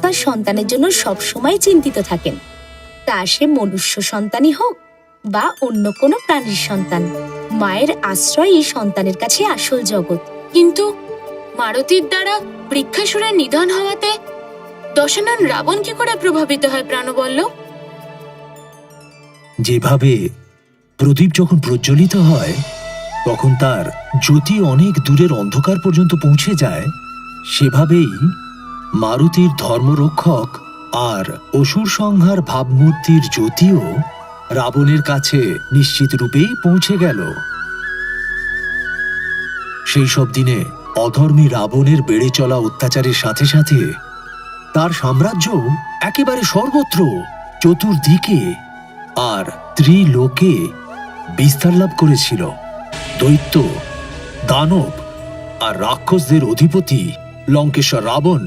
বা সন্তানের জন্য সবসময় চিন্তিত থাকেন, তা সে মনুষ্য সন্তানই হোক বা অন্য কোনো প্রাণীর সন্তান। মায়ের আশ্রয়ই সন্তানের কাছে আসল জগৎ। কিন্তু মারুতির দ্বারা বৃক্ষাসুরের নিধন হওয়াতে দশানন রাবণ কি করে প্রভাবিত হয় প্রাণবল্লভ? যেভাবে প্রদীপ যখন প্রজ্বলিত হয় তখন তার জ্যোতি অনেক দূরের অন্ধকার পর্যন্ত পৌঁছে যায়, সেভাবেই মারুতির ধর্মরক্ষক আর অসুর সংহার ভাবমূর্তির জ্যোতিও রাবণের কাছে নিশ্চিত রূপেই পৌঁছে গেল। সেই সব দিনে অধর্মী রাবণের বেড়ে চলা অত্যাচারের সাথে সাথে তার সাম্রাজ্য একেবারে সর্বত্র, চতুর্দিকে আর ত্রিলোকে বিস্তার লাভ করেছিল। দৈত্য, দানব আর রাক্ষসদের অধিপতি লঙ্কেশ্বর রাবণ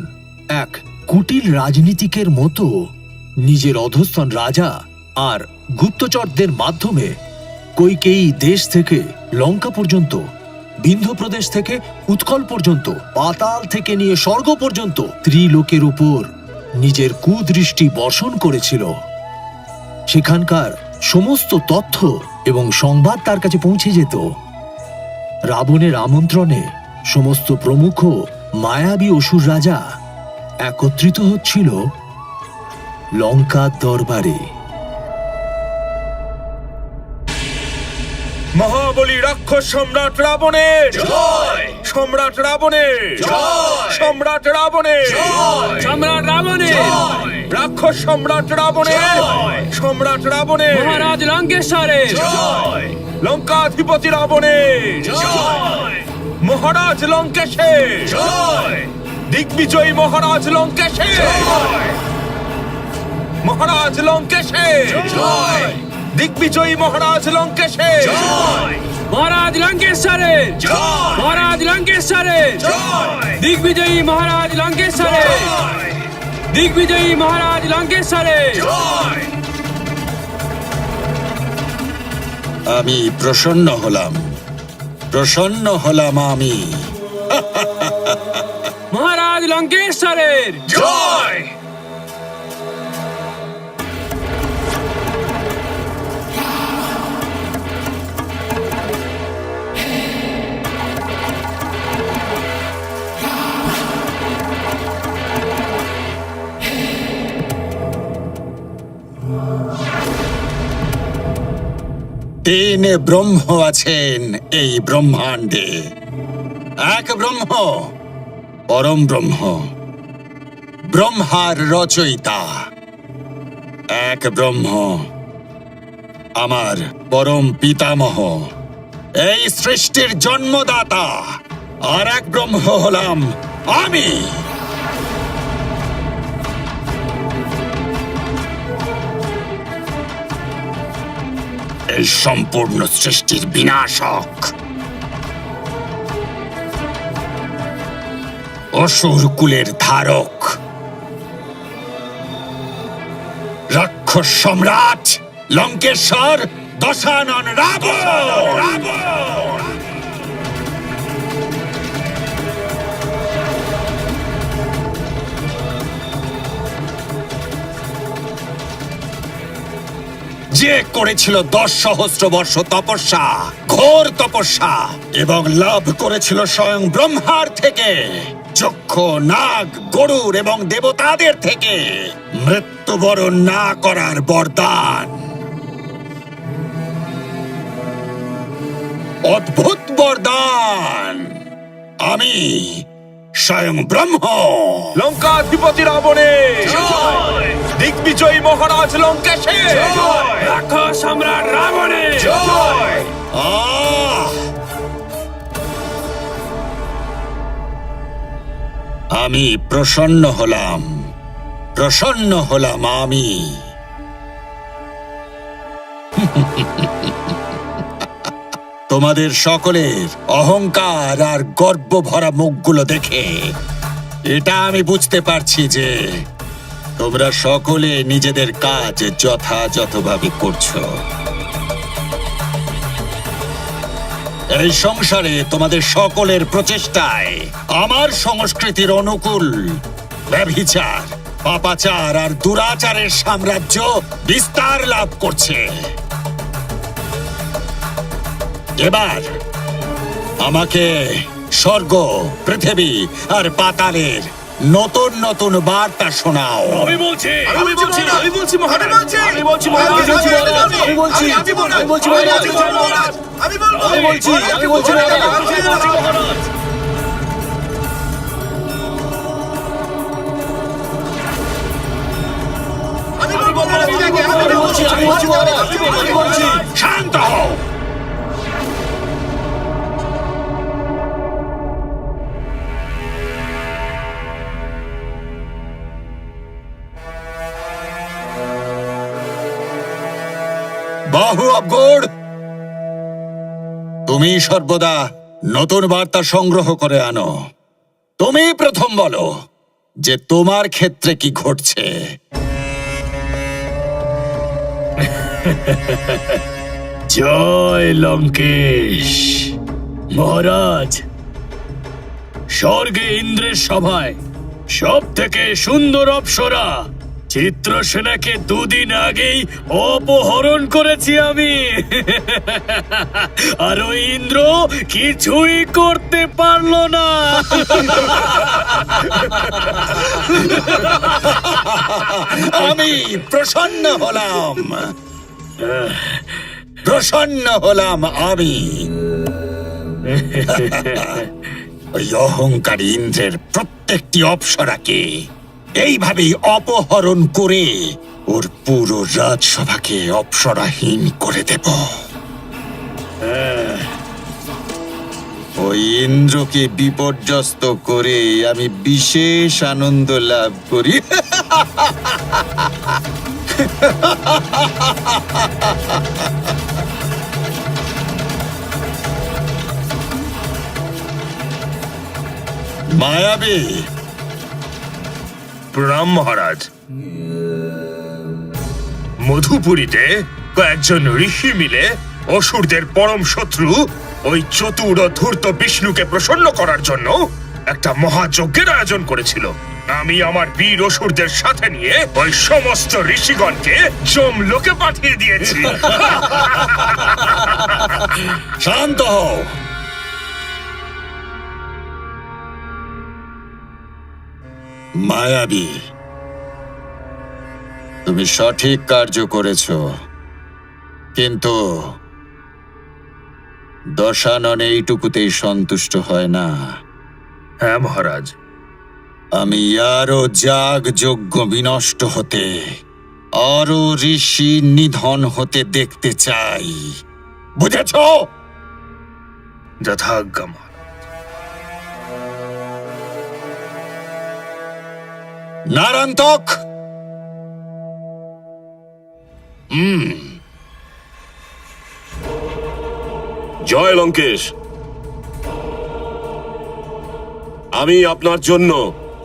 এক কুটিল রাজনীতিকের মতো নিজের অধস্তন রাজা আর গুপ্তচরদের মাধ্যমে কৈকেয়ী দেশ থেকে লঙ্কা পর্যন্ত, বিন্ধ্য প্রদেশ থেকে উৎকল পর্যন্ত, পাতাল থেকে নিয়ে স্বর্গ পর্যন্ত ত্রিলোকের উপর নিজের কুদৃষ্টি বর্ষণ করেছিল। সেখানকার সমস্ত তথ্য এবং সংবাদ তার কাছে পৌঁছে যেত। রাবণের আমন্ত্রণে সমস্ত প্রমুখ মায়াবী অসুর রাজা একত্রিত হচ্ছিল লঙ্কার দরবারে। মহাবলী রাক্ষস সম্রাট রাবণের জয়! সম্রাট রাবণের জয়! সম্রাট রাবণের জয়! সম্রাট রাবণের জয়! রাক্ষস সম্রাট রাবণের জয়! সম্রাট রাবণের মহারাজ লঙ্কেশ্বরের জয়! লঙ্কাধিপতি রাবণের জয়! মহারাজ লঙ্কেশের জয়! দিগ্বিজয়ী মহারাজ লঙ্কেশের জয়! মহারাজ লঙ্কেশের জয়! দিগ্বিজয়ী মহারাজ লঙ্কেশের জয়! মহারাজ লঙ্কেশ্বরের জয়! মহারাজ লঙ্কেশ্বরের জয়! দিগ্বিজয়ী মহারাজ লঙ্কেশ্বরের জয়! দিগ্বিজয়ী মহারাজ লঙ্কেশ্বরের জয়! আমি প্রসন্ন হলাম আমি। মহারাজ লঙ্কেশ্বরের জয়! তিন ব্রহ্ম আছেন এই ব্রহ্মাণ্ডে। এক ব্রহ্ম, পরম ব্রহ্ম, ব্রহ্মার রচয়িতা। এক ব্রহ্ম আমার পরম পিতামহ, এই সৃষ্টির জন্মদাতা। আর এক ব্রহ্ম হলাম আমি। এই সম্পূর্ণ সৃষ্টির বিনাশক, অসুর কুলের ধারক, রাক্ষস সম্রাট লঙ্কেশ্বর দশানন রাবণ। যে করেছিল 10 সহস্র বর্ষ তপস্যা, ঘোর তপস্যা, এবং লাভ করেছিল স্বয়ং ব্রহ্মার থেকে, যক্ষ, নাগ, গরুর এবং দেবতাদের থেকে মৃত্যুবরণ না করার বরদান। অদ্ভুত বরদান। আমি স্বয়ং ব্রহ্ম। লঙ্কাধিপতি রাবণের জয়! দিগ্বিজয়ী মহারাজ লঙ্কেশের জয়! রাক্ষস সম্রাট রাবণের জয়! আমি প্রসন্ন হলাম আমি। তোমাদের সকলের অহংকার আর গর্ব ভরা মুখগুলো দেখে এটা আমি বুঝতে পারছি যে তোমরা সকলে নিজেদের কাজ যথাযথভাবে করছো। এই সংসারে তোমাদের সকলের প্রচেষ্টায় আমার সংস্কৃতির অনুকূল ব্যভিচার পাপাচার আর দুরাচারের সাম্রাজ্য বিস্তার লাভ করছে। এবার আমাকে স্বর্গ, পৃথিবী আর পাতালের নতুন নতুন বার্তা শোনাও। আমি বলছি মহারাজ, আমি বলছি মহারাজ, আমি বলছি মহারাজ। শান্ত হও। বাহু অবগড়, তুমি সর্বদা নতুন বার্তা সংগ্রহ করে আনো। তুমি প্রথম বলো যে তোমার ক্ষেত্রে কি ঘটছে। জয় লঙ্কেশ মহারাজ। স্বর্গে ইন্দ্রের সভায় সব থেকে সুন্দর অপ্সরা চিত্রসেনাকে দুদিন আগেই অপহরণ করেছি আমি। আর ওই ইন্দ্র কিছুই করতে পারলো না। আমি প্রসন্ন হলাম, প্রসন্ন হলাম আমি। ওই অহংকারী ইন্দ্রের প্রত্যেকটি অপ্সরাকে এইভাবেই অপহরণ করে ওর পুরো রাজসভাকে অপ্সরাহীন করে দেব। ওই ইন্দ্রকে বিপর্যস্ত করে আমি বিশেষ আনন্দ লাভ করি। মায়াবী, প্রণাম মহারাজ। মধুপুরীতে কয়েকজন ঋষি মিলে অসুরদের পরম শত্রু ওই চতুর ও ধূর্ত বিষ্ণুকে প্রসন্ন করার জন্য একটা মহাযজ্ঞের আয়োজন করেছিল। আমি আমার বীর অসুরদের সাথে নিয়ে ওই সমস্ত ঋষিগণকে যমলোকে পাঠিয়ে দিয়েছি। শান্ত হও। মায়াবী, তুমি সঠিক কার্য করেছ, কিন্তু দশানন এইটুকুতেই সন্তুষ্ট হয় না। হ্যাঁ মহারাজ। আমি আরো যাগ যজ্ঞ বিনষ্ট হতে, আরো ঋষি নিধন হতে দেখতে চাই। বুঝেছ? যথাজ্ঞা মহারাজ। নারান্তক, জয় লঙ্কেশ। আমি আপনার জন্য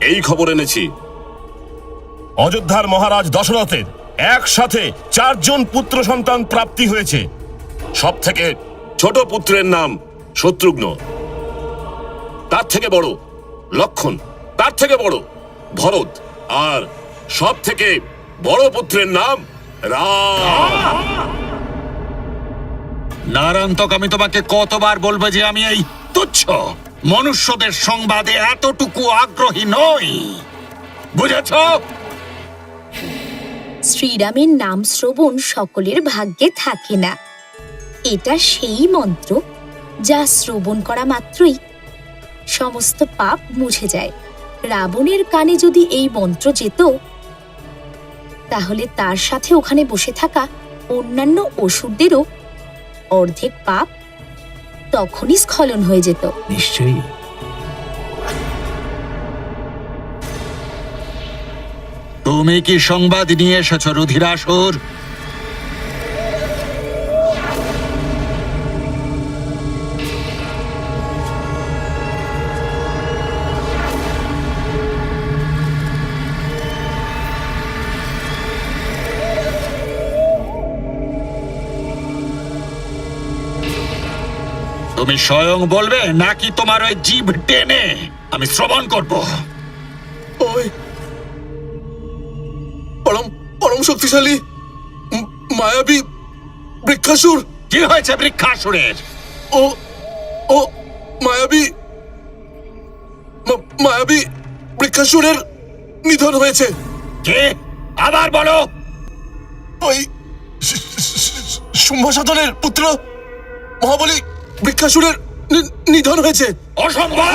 এই খবর এনেছি। অযোধ্যার মহারাজ দশরথের একসাথে 4 জন পুত্র সন্তান প্রাপ্তি হয়েছে। সব থেকে ছোট পুত্রের নাম শত্রুঘ্ন, তার থেকে বড় লক্ষণ, তার থেকে বড় ভরত, আর সব থেকে বড় পুত্রের নাম রাম। নারান্তক, আমি তোমাকে কতবার বলবো যে আমি এই তুচ্ছ মনুষ্যদের সংবাদে এতটুকু আগ্রহী নই। বুঝেছ? শ্রীরামের নাম শ্রবণ সকলের ভাগ্যে থাকে না। এটা সেই মন্ত্র যা শ্রবণ করা মাত্রই সমস্ত পাপ মুছে যায়। রাবণের কানে যদি এই মন্ত্র যেত, তাহলে তার সাথে ওখানে বসে থাকা অন্যান্য অসুরদেরও অর্ধেক পাপ তখনই স্খলন হয়ে যেত। নিশ্চয়ই। তুমি কি সংবাদ নিয়ে এসেছ রুধিরাসুর? তুমি স্বয়ং বলবে নাকি তোমার ওই জিভ টেনে আমি শ্রবণ করব? শক্তিশালী মায়াবী বৃক্ষাসুর। কি হয়েছে বৃক্ষাসুরের? ও ও মায়াবী মায়াবী বৃক্ষাসুরের নিধন হয়েছে। কে? আবার বলো। ওই শুম্ভসাধনের পুত্র মহাবলী বৃক্ষাসুরের নিধন হয়েছে। অসম্ভব!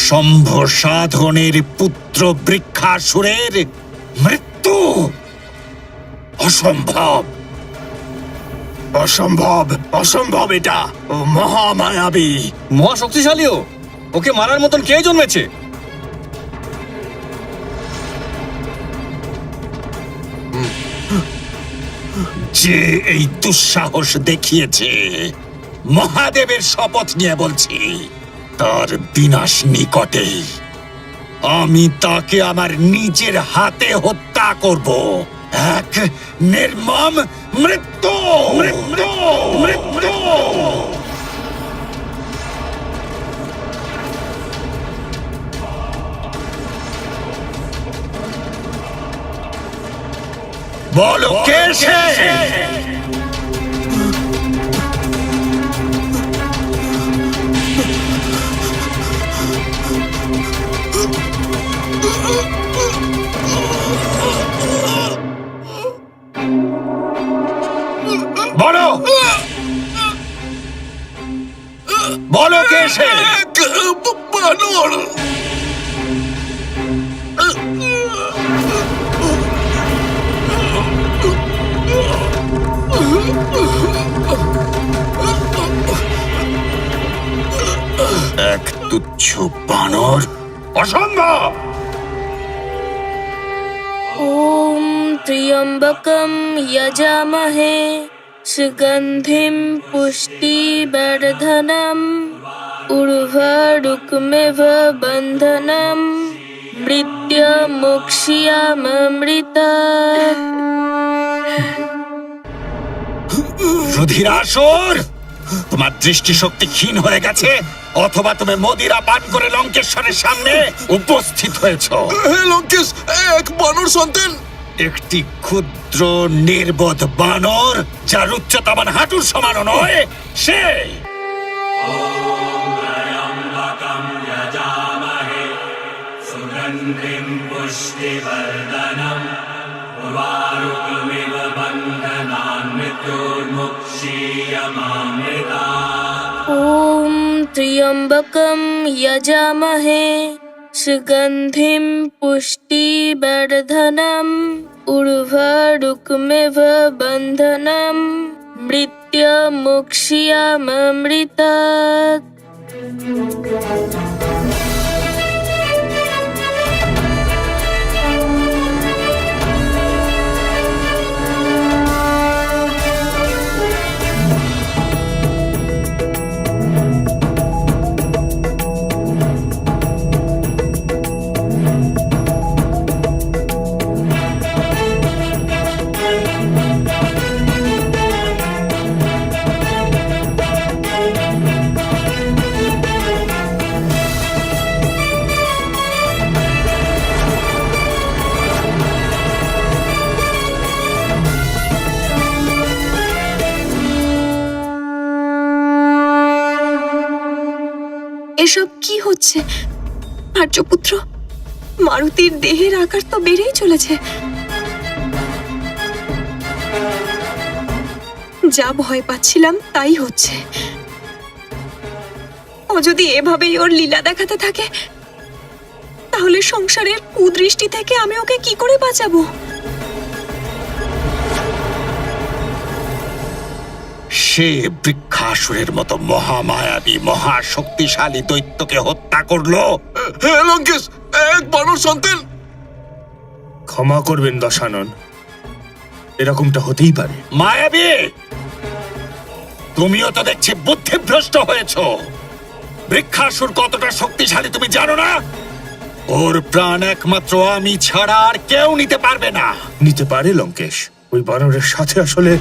শম্ভ সাধনের পুত্র বৃক্ষাসুরের মৃত্যু? অসম্ভব, অসম্ভব, অসম্ভব! এটা মহামায়াবী। মহা শক্তিশালীও ওকে মারার মতন কে জন্মেছে? যে এই দুঃসাহস দেখিয়েছে, মহাদেবের শপথ নিয়ে বলছি, তার বিনাশ নিকটেই। আমি তাকে আমার নিজের হাতে হত্যা করব। এক নির্মম মৃত্যু, মৃত্যু, মৃত্যু। বলো কে সে? বলো, বলো কে সে? বানর। এক তুচ্ছ বানর? অসম্ভব! ॐ त्र्यम्बकं यजामहे सुगन्धिं पुष्टिवर्धनम् उर्वारुकमिव बन्धनम् मृत्युमुक्ष्याममृतात्। রুধিরাসুর, তোমার দৃষ্টিশক্তি ক্ষীণ হয়ে গেছে, অথবা তুমি মদিরা পান করে লঙ্কেশ্বরের সামনে উপস্থিত হয়েছ। হে লঙ্কেশ, এক বানর সন্তান। একটি ক্ষুদ্র নির্বোধ বানর, যার উচ্চতা আমার হাঁটুর সমানও নয়, সে। ॐ त्र्यम्बकं यजामहे सुगन्धिं पुष्टिवर्धनम् उर्वारुकमिव बन्धनम् मृत्युमुक्ष्याममृतात्। এসব কি হচ্ছে? আর্যপুত্র, মারুতির দেহের আকার তো বেড়েই চলেছে। যা ভয় পাচ্ছিলাম তাই হচ্ছে। ও যদি এভাবেই ওর লীলা দেখাতে থাকে, তাহলে সংসারের কুদৃষ্টি থেকে আমি ওকে কি করে বাঁচাবো? সে বৃক্ষাসুরের মতো মহামায়াবী মহাশক্তিশালী দৈত্যকে হত্যা করলো। হে লঙ্কেশ, এক বানর সন্তান। ক্ষমা করবেন দশানন, এরকমটা হতেই পারে। মায়াবী, তুমিও তো দেখছি বুদ্ধিভ্রষ্ট হয়েছ। বৃক্ষাসুর কতটা শক্তিশালী তুমি জানো না? ওর প্রাণ একমাত্র আমি ছাড়া আর কেউ নিতে পারবে না। নিতে পারে লঙ্কেশ, ওই বানরের সাথে আসলে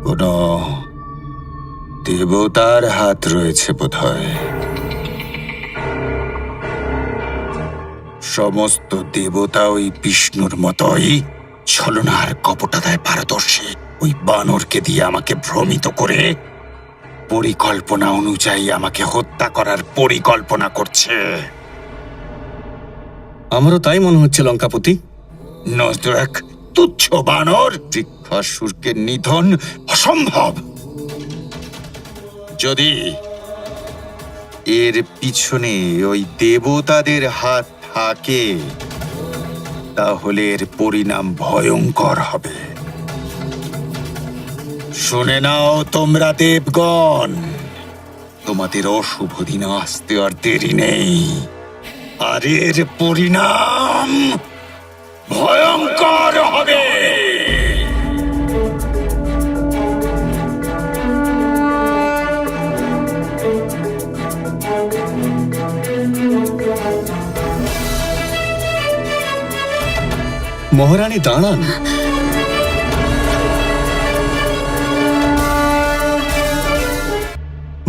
কোন দেবতার হাত রয়েছে বোধহয়। সমস্ত দেবতা ওই বিষ্ণুর মতোই ছলনার কপটতায় পারদর্শী। ওই বানরকে দিয়ে আমাকে ভ্রমিত করে পরিকল্পনা অনুযায়ী আমাকে হত্যা করার পরিকল্পনা করছে। আমারও তাই মনে হচ্ছে লঙ্কাপতি। নয়তো এক তুচ্ছ বানর। বৃক্ষাসুরকে নিধন অসম্ভব। যদি এর পিছনে ওই দেবতাদের হাত থাকে তাহলে এর পরিণাম ভয়ঙ্কর হবে। শুনে নাও তোমরা দেবগণ, তোমাদের অশুভ দিন আসতে আর দেরি নেই, আর এর পরিণাম ভয়ঙ্কর হবে। মহারানী দাঁড়ান।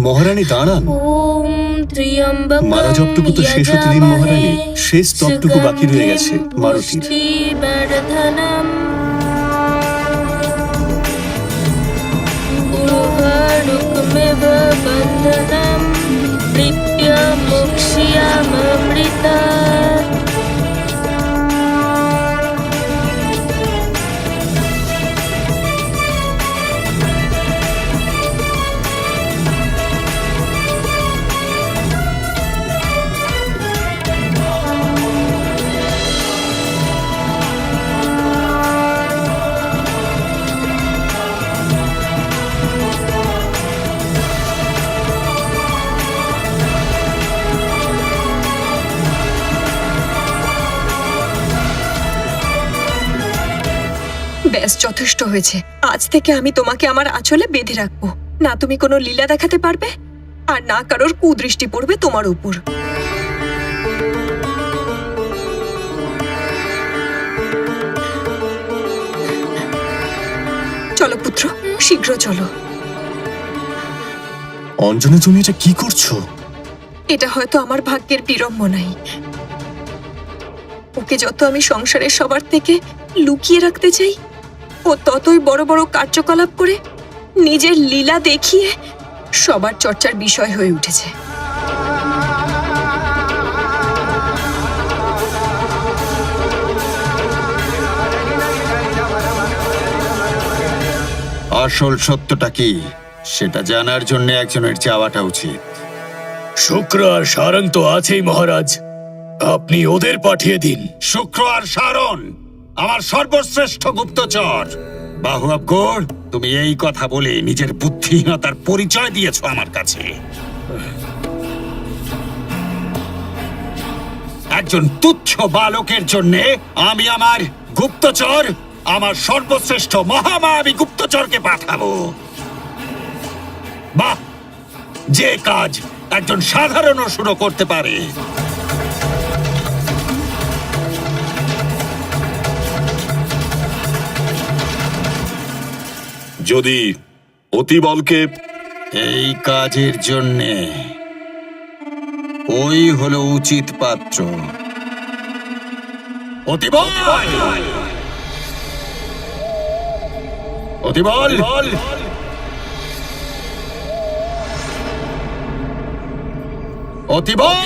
মহারানী দাঁড়ান। ওম ত্র্যম্বকম মারা জপটুকু তো শেষ হতে দিন মহারানী। শেষ তপটুকু বাকি রয়ে গেছে মারুতির। পুষ্টিবর্ধনম উর্বরুকমেব বন্ধনম তৃপ্য মোক্ষ্যামৃতা। ব্যাস, যথেষ্ট হয়েছে। আজ থেকে আমি তোমাকে আমার আঁচলে বেঁধে রাখবো। না তুমি কোনো লীলা দেখাতে পারবে, আর না কারোর কুদৃষ্টি পড়বে তোমার উপর। চলো পুত্র, শীঘ্র চলো। অঞ্জনা, তুমি এটা কি করছো? এটা হয়তো আমার ভাগ্যের বিড়ম্বনাই। ওকে যত আমি সংসারের সবার থেকে লুকিয়ে রাখতে চাই, ও ততই বড় বড় কার্যকলাপ করে নিজের লীলা দেখিয়ে সবার চর্চার বিষয় হয়ে উঠেছে। আসল সত্যটা কি সেটা জানার জন্য একজনের চাওয়াটা উচিত। শুক্র আর সারং তো আছেই মহারাজ, আপনি ওদের পাঠিয়ে দিন। শুক্র আর সারণ আমার সর্বশ্রেষ্ঠ গুপ্তচর। বাহু আবগর, তুমি এই কথা বলে নিজের বুদ্ধিহীনতার পরিচয় দিয়েছো আমার কাছে। একজন তুচ্ছ বালকের জন্য আমি আমার গুপ্তচর, আমার সর্বশ্রেষ্ঠ মহামায়াবী গুপ্তচরকে পাঠাবো। বাহ, যে কাজ একজন সাধারণ অসুরও করতে পারে। যদি অতিবলকে এই কাজের জন্যে ওই হলো উচিত পাত্র। অতিবল, অতিবল, অতিবল।